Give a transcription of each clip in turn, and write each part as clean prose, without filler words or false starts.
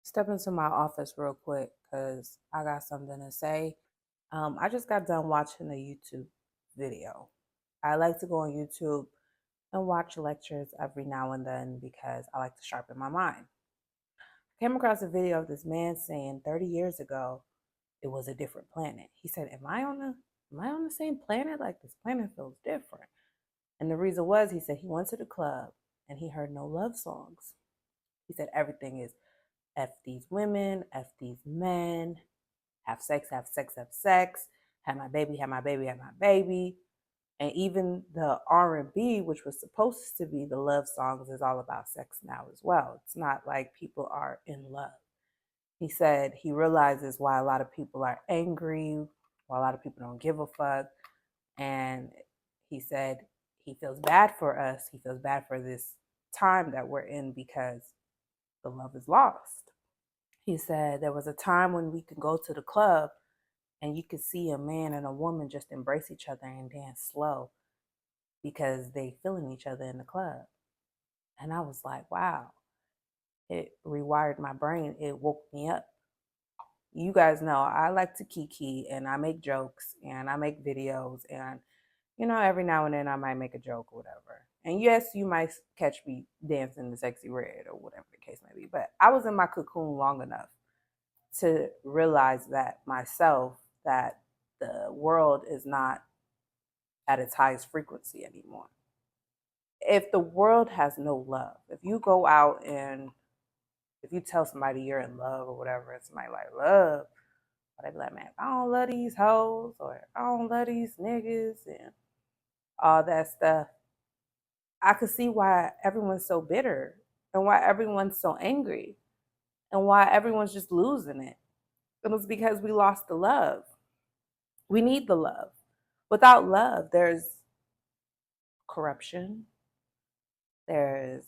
Step into my office real quick because I got something to say. I just got done watching a YouTube video. I like to go on YouTube and watch lectures every now and then because I like to sharpen my mind. I came across a video of this man saying 30 years ago it was a different planet. He said, Am I on the same planet? Like this planet feels different. And the reason was he said he went to the club and he heard no love songs. He said everything is F these women, F these men, have sex, have sex, have sex, have my baby, have my baby, have my baby. And even the R&B, which was supposed to be the love songs, is all about sex now as well. It's not like people are in love. He said he realizes why a lot of people are angry, why a lot of people don't give a fuck. And he said he feels bad for us. He feels bad for this time that we're in because the love is lost. He said there was a time when we could go to the club and you could see a man and a woman just embrace each other and dance slow because they feeling each other in the club. And I was like, wow, it rewired my brain. It woke me up. You guys know I like to kiki and I make jokes and I make videos and every now and then I might make a joke or whatever. And yes, you might catch me dancing the sexy red or whatever the case may be. But I was in my cocoon long enough to realize that myself that the world is not at its highest frequency anymore. If the world has no love, if you go out and if you tell somebody you're in love or whatever, and somebody like love, or they be like, man, I don't love these hoes or I don't love these niggas and all that stuff. I could see why everyone's so bitter and why everyone's so angry and why everyone's just losing it. It was because we lost the love. We need the love. Without love, there's corruption, there's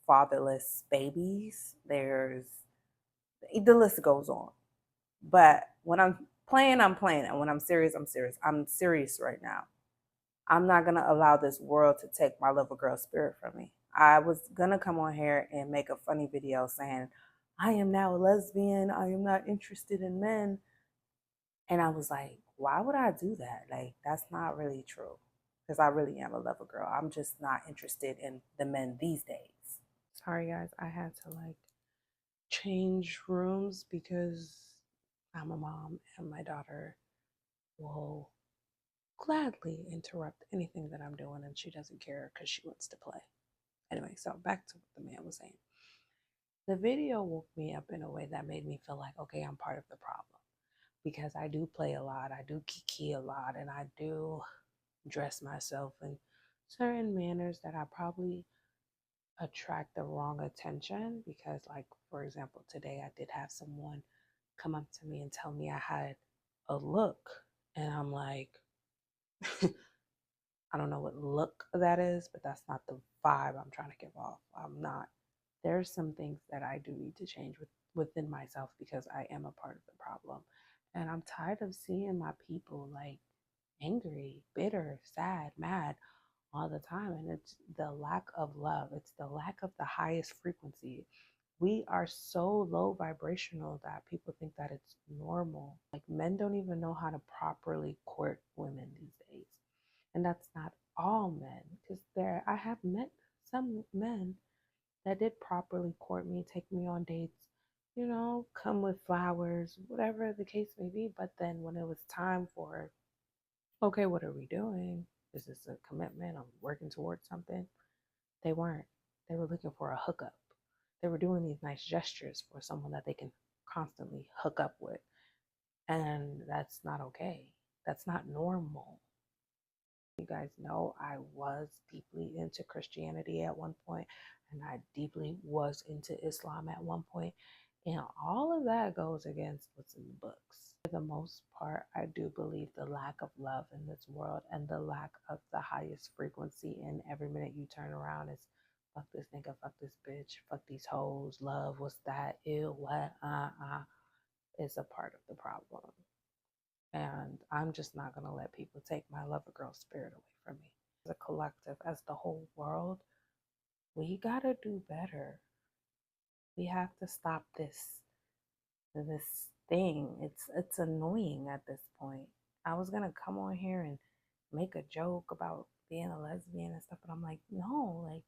fatherless babies, there's the list goes on. But when I'm playing, I'm playing. And when I'm serious, I'm serious. I'm serious right now. I'm not going to allow this world to take my little girl spirit from me. I was going to come on here and make a funny video saying, I am now a lesbian. I am not interested in men. And I was like, why would I do that? Like, that's not really true. Because I really am a lover girl. I'm just not interested in the men these days. Sorry, guys. I had to change rooms because I'm a mom and my daughter will gladly interrupt anything that I'm doing and she doesn't care because she wants to play. Anyway, so back to what the man was saying. The video woke me up in a way that made me feel like, okay, I'm part of the problem because I do play a lot, I do kiki a lot, and I do dress myself in certain manners that I probably attract the wrong attention because, like, for example, today I did have someone come up to me and tell me I had a look, and I'm like, I don't know what look that is, but that's not the vibe I'm trying to give off. I'm not. There's some things that I do need to change within myself because I am a part of the problem. And I'm tired of seeing my people like angry, bitter, sad, mad all the time. And it's the lack of love, it's the lack of the highest frequency. We are so low vibrational that people think that it's normal. Like men don't even know how to properly court women these days. And that's not all men, because I have met some men that did properly court me, take me on dates, come with flowers, whatever the case may be. But then when it was time for, okay, what are we doing? Is this a commitment? Are we working towards something? They weren't. They were looking for a hookup. They were doing these nice gestures for someone that they can constantly hook up with. And that's not okay. That's not normal. You guys know I was deeply into Christianity at one point, and I deeply was into Islam at one point, and all of that goes against what's in the books. For the most part, I do believe the lack of love in this world and the lack of the highest frequency, and every minute you turn around is fuck this nigga, fuck this bitch, fuck these hoes, love, what's that, ew, what, is a part of the problem. And I'm just not going to let people take my lover girl spirit away from me. As a collective, as the whole world, we got to do better. We have to stop this thing. It's annoying at this point. I was gonna come on here and make a joke about being a lesbian and stuff, but I'm like, no, like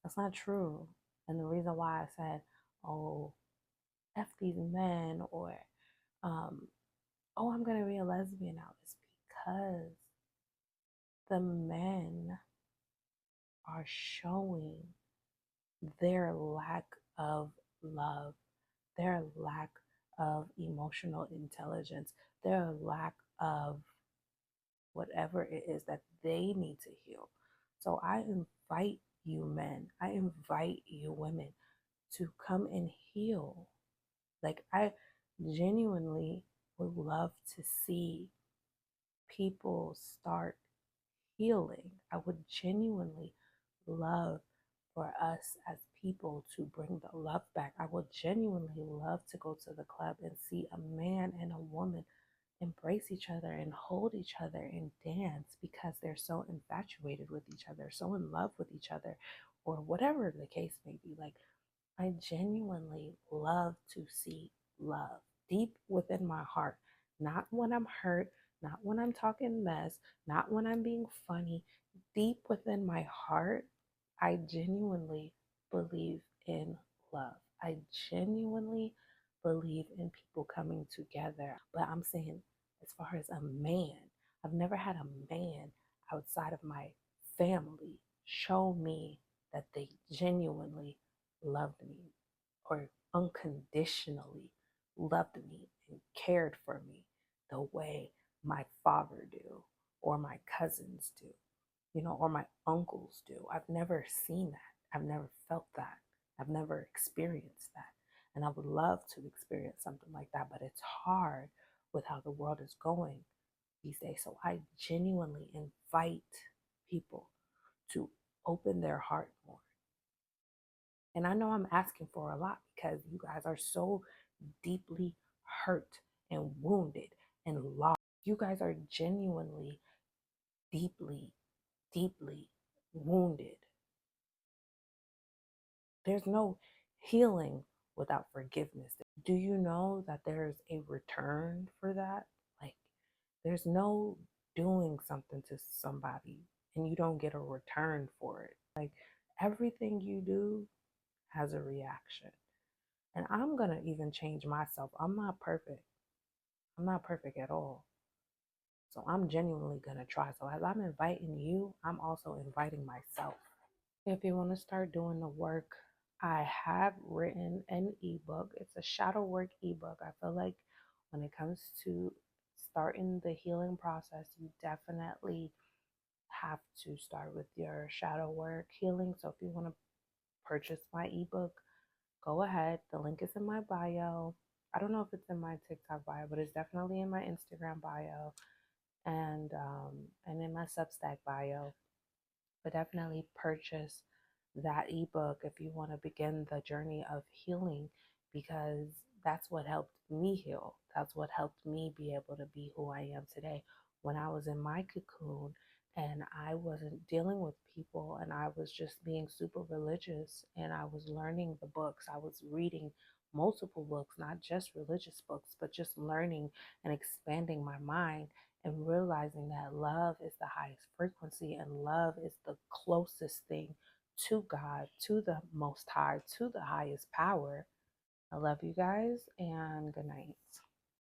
that's not true. And the reason why I said, oh, F these men, or um, oh, I'm gonna be a lesbian now, is because the men are showing their lack of love, their lack of emotional intelligence, their lack of whatever it is that they need to heal. So I invite you men, I invite you women to come and heal. Like, I genuinely would love to see people start healing. I would genuinely love for us as people to bring the love back. I would genuinely love to go to the club and see a man and a woman embrace each other and hold each other and dance because they're so infatuated with each other, so in love with each other, or whatever the case may be. Like, I genuinely love to see love deep within my heart, not when I'm hurt, not when I'm talking mess, not when I'm being funny. Deep within my heart, I genuinely believe in love. I genuinely believe in people coming together. But I'm saying, as far as a man, I've never had a man outside of my family show me that they genuinely loved me or unconditionally loved me and cared for me the way my father do, or my cousins do, or my uncles do. I've never seen that. I've never felt that. I've never experienced that. And I would love to experience something like that, but it's hard with how the world is going these days. So I genuinely invite people to open their heart more. And I know I'm asking for a lot because you guys are so deeply hurt and wounded and lost. You guys are genuinely, deeply, deeply wounded. There's no healing without forgiveness. Do you know that there's a return for that? Like, there's no doing something to somebody and you don't get a return for it. Like, everything you do has a reaction. And I'm going to even change myself. I'm not perfect. I'm not perfect at all. So I'm genuinely going to try. So as I'm inviting you, I'm also inviting myself. If you want to start doing the work, I have written an ebook. It's a shadow work ebook. I feel like when it comes to starting the healing process, you definitely have to start with your shadow work healing. So if you want to purchase my ebook, go ahead. The link is in my bio. I don't know if it's in my TikTok bio, but it's definitely in my Instagram bio and in my Substack bio. But definitely purchase that ebook if you want to begin the journey of healing, because that's what helped me heal. That's what helped me be able to be who I am today. When I was in my cocoon and I wasn't dealing with people and I was just being super religious and I was learning the books, I was reading multiple books, not just religious books, but just learning and expanding my mind and realizing that love is the highest frequency and love is the closest thing to God, to the Most High, to the highest power. I love you guys and good night.